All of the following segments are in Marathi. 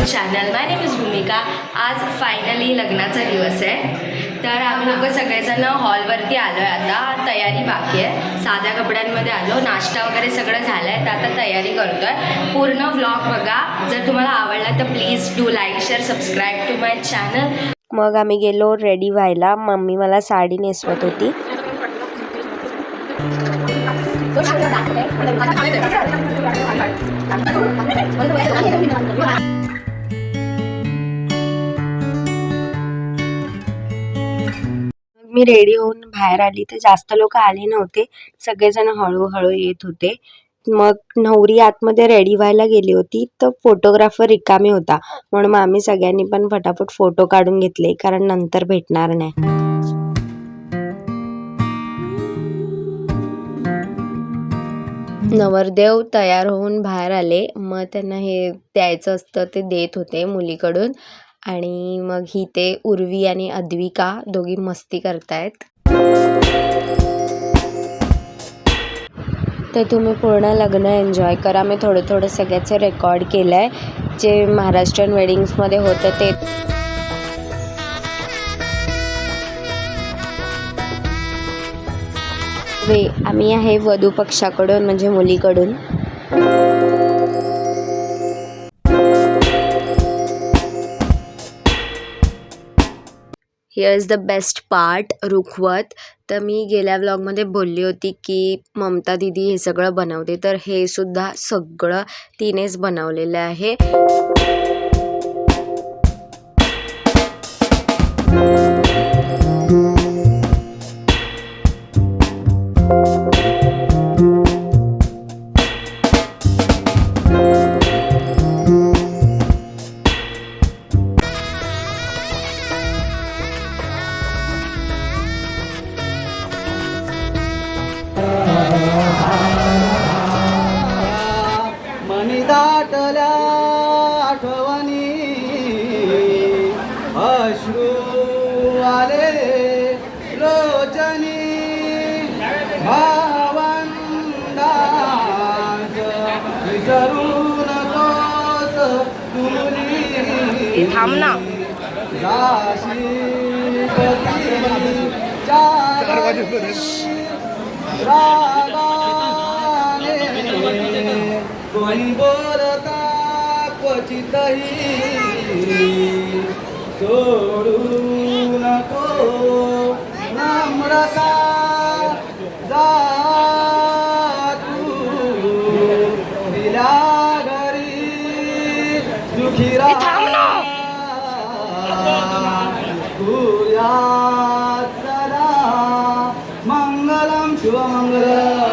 To channel. My name is Bhumika. आज फायनली लग्नाचा दिवस आहे. तर आम्ही लोक सगळेजण हॉलवरती आलो आहे. आता तयारी बाकी आहे. साध्या कपड्यांमध्ये आलो, नाश्ता वगैरे सगळं झालं आहे. तर आता तयारी करतो आहे. पूर्ण व्लॉग बघा. जर तुम्हाला आवडला तर please do like, share, subscribe to my channel. मग आम्ही गेलो रेडी व्हायला. मम्मी मला साडी नेसवत होती. मी रेडी होऊन बाहेर आली तर जास्त लोक आले नव्हते. सगळेजण हळूहळू येत होते. मग नवरी आतमध्ये रेडी व्हायला गेली होती तर फोटोग्राफर रिकामी होता, म्हणून आम्ही सगळ्यांनी पण फटाफट फोटो काढून घेतले, कारण नंतर भेटणार नाही. नवरदेव तयार होऊन बाहेर आले. मग त्यांना हे द्यायचं असतं ते देत होते मुलीकडून. आणि मग ही ते उर्वी आणि अद्विका दोघी मस्ती करतायत. तर तुम्ही पूर्ण लग्न एन्जॉय करा. मी थोडं सगळ्याचं रेकॉर्ड केलं आहे, जे महाराष्ट्रीयन वेडिंग्समध्ये होतं ते. आम्ही आहे वधू पक्षाकडून, म्हणजे मुलीकडून. Here is the best part, रुखवत. तर मी गेल्या व्लॉगमध्ये बोलली होती की ममता दिदी हे सगळं बनवते, तर हे सुद्धा सगळं तिनेच बनवलेलं आहे. मनी दाटल्या आठवणी, अश्रू आले लोचनी, भावंडांच विसरू नकोस तुली. थांब ना. राशी चार रागाने कोणी बोलता क्वचितही, सोडू नको नम्रता. जा तू दिल्या घरी सुखी राहा. तुया सदा मंगलम शिवमंगलम.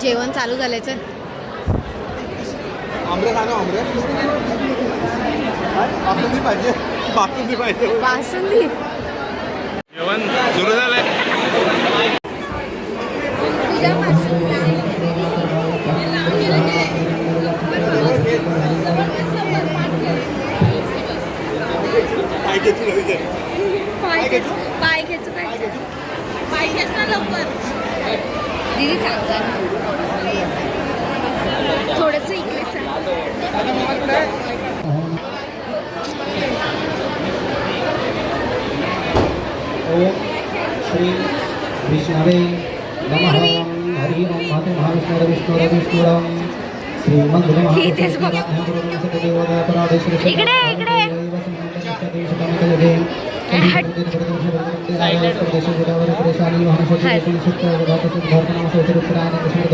जेवण चालू झाल्याचं. आमरस आणा, आमरस. बासुंदी पाहिजे, बासुंदी पाहिजे. बासुंदी जेवण सुरू झालंय. तुझ्या पाय खेचू काय पाय खेच ना लवकर दीदी चांगलं थोडंसं इकडे ओम श्री विष्णवे नमः हरि ओम माते महाविष्णुर विष्णुर विष्णुरम श्री मंगल इकड़े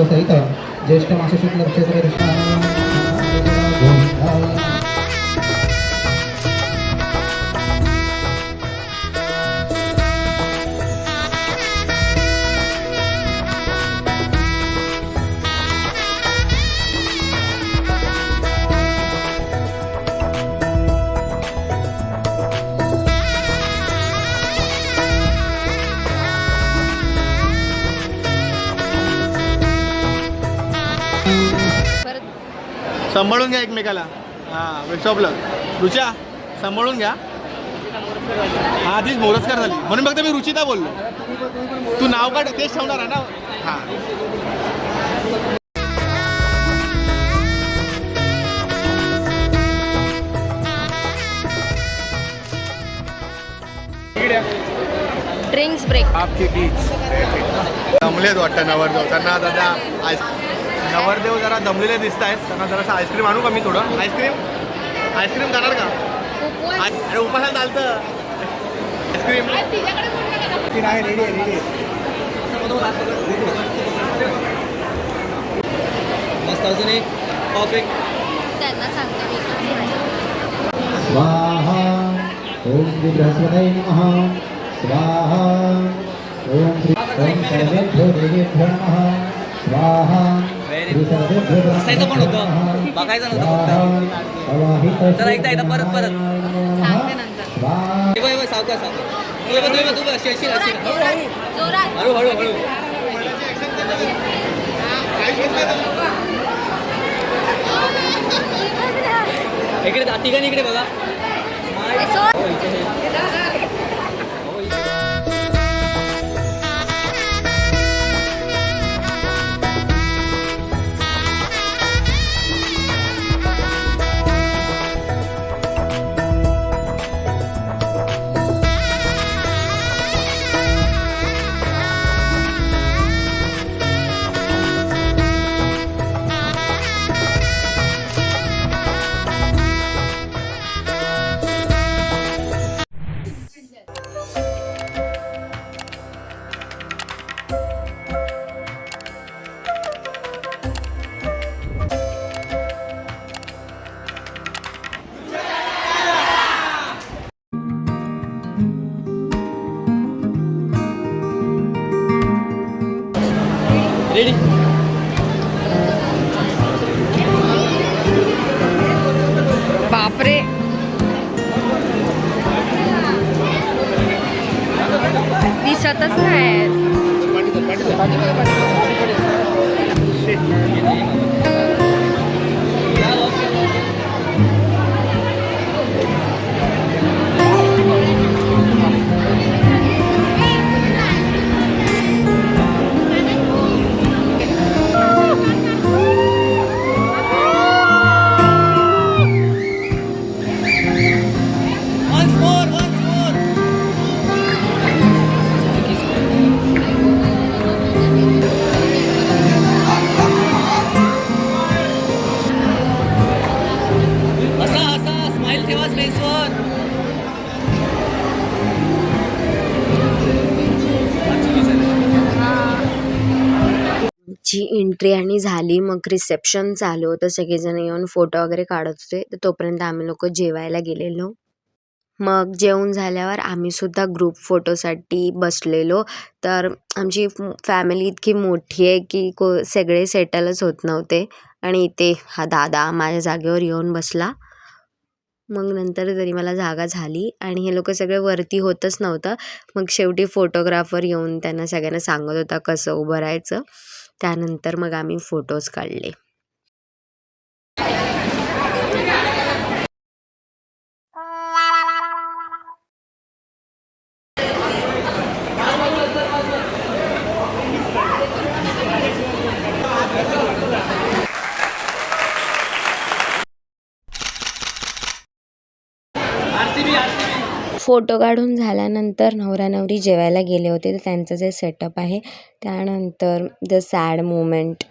सहित ज्येष्ठ मास शुक्ल नक्षत्र सांभाळून घ्या एकमेकाला. हां विसॉपलं रुचा सांभाळून घ्या. हां तीच मोरजकर झाली म्हणून फक्त मी रुचिता बोललो. तू नाव काढ तेच ठेवणार आहे ना. हां ड्रिंक्स ब्रेक. आपची डीच दमलेत वाटतं नवरदेव. त्यांना दादा नवरदेव जरा दमलेले दिसत आहेत. त्यांना जरासं आईस्क्रीम आणू का मी थोडं. आईस्क्रीम खाणार का. अरे उपासाला चालतं आईस्क्रीम. नाही रेडी आहे रेडी आहे. मस्त अजून एक परफेक्ट. त्यांना सांगते मी स्वाहा ओम श्री बृहस्पतये नमः स्वाहा ओम श्री ओम सर्वेभ्यो देवेभ्यो नमः स्वाहा श्री सर्वेभ्यो बसायचं पण होतं, बघायचं नव्हतं फक्त. चला एकदा परत सांगते नंतर. हे बघ सावकाश सावकाश तू बस शेळशी जोरात हळू हळू हळू. इकडे ठिकाणी इकडे बघा. रेडी. बापरे दिसतच नाही. ची एंट्री आणि झाली. मग रिसेप्शन चालू होतं. सगळेजण येऊन फोटो वगैरे काढत होते. तर तोपर्यंत आम्ही लोक जेवायला गेलेलो. मग जेवून झाल्यावर आम्ही सुद्धा ग्रुप फोटोसाठी बसलेलो. तर आमची फॅमिली इतकी मोठी आहे की सगळे सेटलच होत नव्हते. आणि इथे हा दादा माझ्या जागेवर येऊन बसला. मग नंतर तरी मला जागा झाली आणि हे लोक सगळे वरती होतच नव्हतं. मग शेवटी फोटोग्राफर येऊन त्यांना सगळ्यांना सांगत होता कसं उभं राहायचं. त्यानंतर मग आम्ही फोटोज काढले. फोटो काढून झाल्यानंतर नवरा नवरी जेवायला गेले होते. तर त्यांचं जे सेटअप आहे त्यानंतर the sad moment.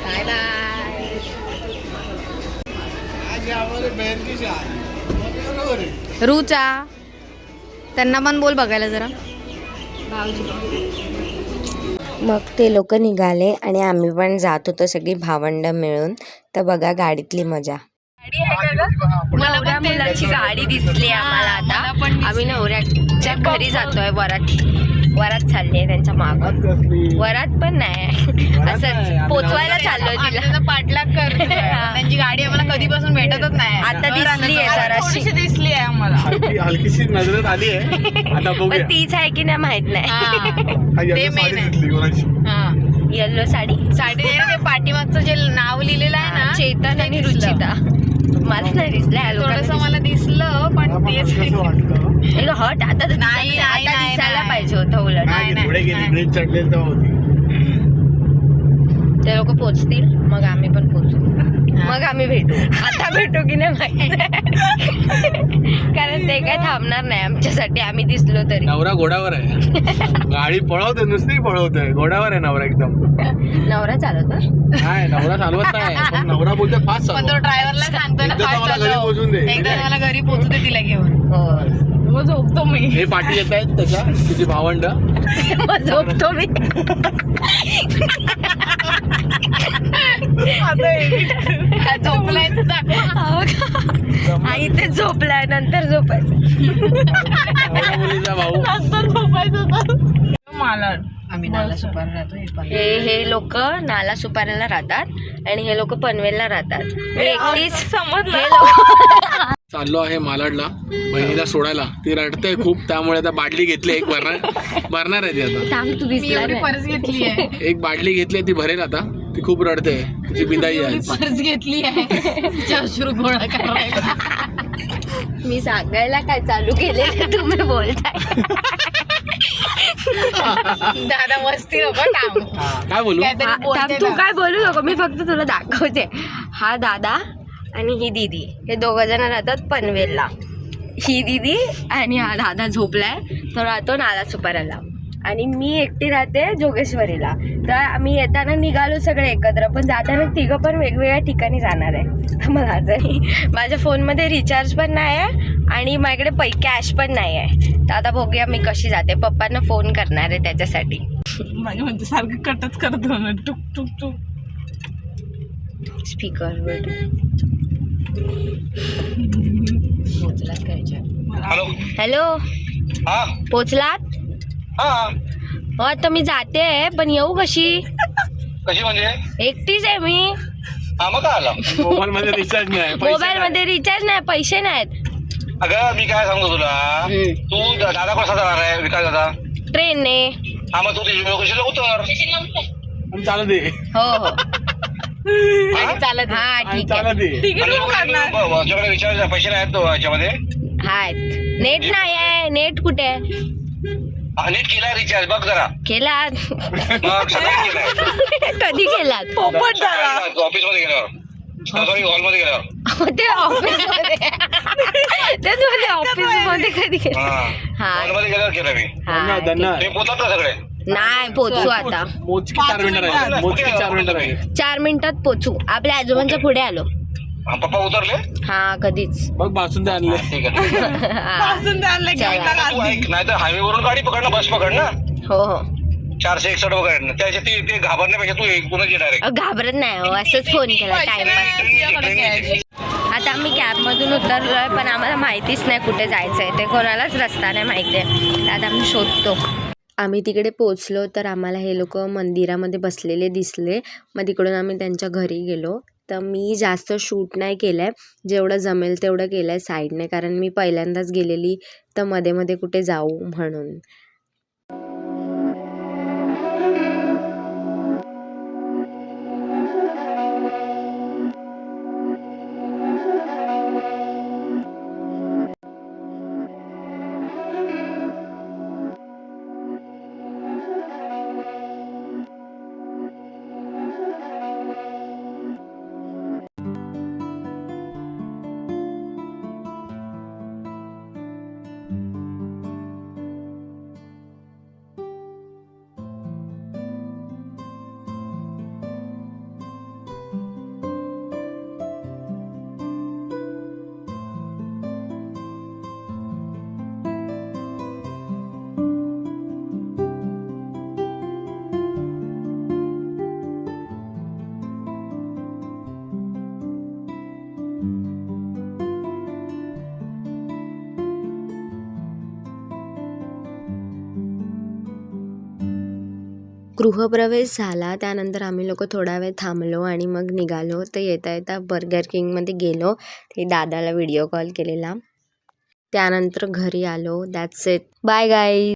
Bye bye. Rucha त्यांना पण बोल बघायला जरा. मग ते लोक निघाले आणि आम्ही पण जात होतो सगळी भावंड मिळून. तर बघा गाडीतली मजा. नवऱ्या मुलाची गाडी दिसली आम्हाला आता. आम्ही नवऱ्याच्या घरी जातोय. वरात चालली आहे त्यांच्या माग. वरात पण नाही, असंच पोचवायला चाललोय तिला. पाठलाग करतोय. त्यांची गाडी आम्हाला कधीपासून भेटतच नाही. आता दिसली आहे जराशी. दिसली आहे आम्हाला. हलकीशी नजरेत आली आहे. आता पण बघूया. तीच आहे की नाही माहित नाही. काही ते main आहे. दिसली कोणाची. येल्लो साडी. साडी ते पाठीमागचं जे नाव लिहिलेलं आहे ना, चेतन आणि रुचिता. मला नाही दिसलं. थोडस मला दिसलं पण तेच हट आता तर नाही, दिसत नाही. आता नाही, दिसायला नाही. पाहिजे होतं उलट. नाही, पुढे गेली ब्रिज चढलेली तेव्हा होती. ते लोक पोचतील मग आम्ही पण पोचू. मग आम्ही भेटू. आता भेटू की नाही माहिती नाही. कारण ते काय थांबणार नाही आमच्यासाठी. आम्ही दिसलो तरी. नवरा घोड्यावर आहे. गाडी पळवते, नुसती पळवते. घोड्यावर आहे नवरा एकदम. नवरा चालवतो. नाही, नवरा चालवत नाही. पण नवरा बोलते फास्ट पण तो ड्रायव्हरला सांगतो ना, एकदा तर फास्ट मला घरी चालव. पोहोचून दे. एकदा मला घरी पोहोचू दे तिला घेऊन. हो. मग झोपतो मी. हे पाठी येत आहेत त्याच्या तिची भावंड. मग झोपतो मी. झोपलाय तर दाखवा. हा इथे झोपलाय. नंतर झोपायचं. नवरा मुलीचा भाऊ. मालाड. आम्ही नाला सुपार राहतो. हे लोक नाला सुपाऱ्याला राहतात आणि हे लोक पनवेलला राहतात. मी एकटीच समजलं. चाललो आहे मालाडला बहिणीला सोडायला. ती रडते खूप, त्यामुळे आता बाटली घेतली. एक भरणार आहे ती आता. थांब तू दिसला नाही. पर्स घेतली आहे. एक बाटली घेतली, ती भरेल आता. ती खूप रडते. तिची बिदाई आहे आज. पर्स घेतली आहे. तिच्या अश्रू गोळा करायला. मी सांगायला काय चालू केलेलं तुम्ही बोलताय. दादा मस्ती नको थांब. काय बोलू? काहीतरी हा, बोलते थांब, तू ना. काय बोलू नको. मी फक्त तुला दाखवते. हा दादा आणि ही दीदी, हे दोघं जण राहतात पनवेलला. ही दीदी आणि हा दादा झोपलाय. तो राहतो नाला सुपाऱ्याला आणि मी एकटी राहते जोगेश्वरीला. तर आम्ही येताना निघालो सगळे एकत्र, पण जाताना तिघं पण वेगवेगळ्या ठिकाणी जाणार आहे. मला आजही माझ्या फोनमध्ये रिचार्ज पण नाही आहे आणि माझ्याकडे कॅश पण नाही आहे. तर आता बघूया मी कशी जाते. पप्पांना फोन करणार आहे त्याच्यासाठी. माझ्या म्हणते सारखं कटच करतो ना, टुक टुक टुक. स्पीकरवर पोचलात काय? हॅलो. हॅलो, हा पोचलात? हा. हो आता मी जाते, पण येऊ कशी? कशी म्हणजे? एकटीच आहे मी. हा, मग काय आला? मोबाईल मध्ये रिचार्ज नाही. मोबाईल मध्ये रिचार्ज नाही, पैसे नाहीत. अगं मी काय सांगतो तुला, तू दादा कसा जाणार आहे? विकास दादा ट्रेनने. हा, मग तू लोकेशनला उतर. चालत दे. हो हो चालत हा ठीक आहे. तुझ्याकडे रिचार्ज पैसे नाहीत तो याच्यामध्ये? आहेत. नेट नाही आहे. नेट कुठे आहे? नीट केलाय रिचार्ज बघ जरा. केला. मग सकाळी केलाय. कधी केलात? ऑफिस मध्ये गेल्यावर. सॉरी, हॉल मध्ये गेल्यावर. ते ऑफिस मध्ये. ते तुला ऑफिस मध्ये कधी केलं? हा हॉल मध्ये गेल्यावर केलं मी. हा ठीक. ते पोचतात ना सगळे? नाही पोचू आता. मोजकी 4 मिनिटं राहिले. 4 मिनिटात पोचू. आपल्या आजोबांच्या पुढे आलो. पप्पा उतरले? हा कधीच. बघ बासुंदी आणले. ठीक आहे. हा. चला. तू ऐक, नाही तर हायवे वरून गाडी पकड ना, बस पकड ना. हो हो 461 पकड. त्याच्या ते घाबरण्यापेक्षा तू एकूणच ये डायरेक्ट. घाबरत नाही हो, असंच फोन केला टाइमपास. आता आम्ही कॅबमधून उतरलोय, पण आम्हाला माहितीच नाही कुठे जायचं आहे ते. कोणालाच रस्ता नाही माहिती आहे. आता आम्ही शोधतो. आम्ही तिकडे पोचलो तर आम्हाला हे लोक मंदिरामध्ये बसलेले दिसले. मग तिकडून आम्ही त्यांच्या घरी गेलो. तर मी जास्त शूट नाही केलं आहे, जेवढं जमेल तेवढं केलं आहे साईडने, कारण मी पहिल्यांदाच गेलेली तर मध्ये मध्ये कुठे जाऊ म्हणून. गृहप्रवेश झाला त्यानंतर आम्ही लोक थोडा वेळ थांबलो आणि मग निघालो. तर येता येता बर्गर किंगमध्ये गेलो, ते दादाला व्हिडिओ कॉल केलेला. त्यानंतर घरी आलो. That's it. Bye guys.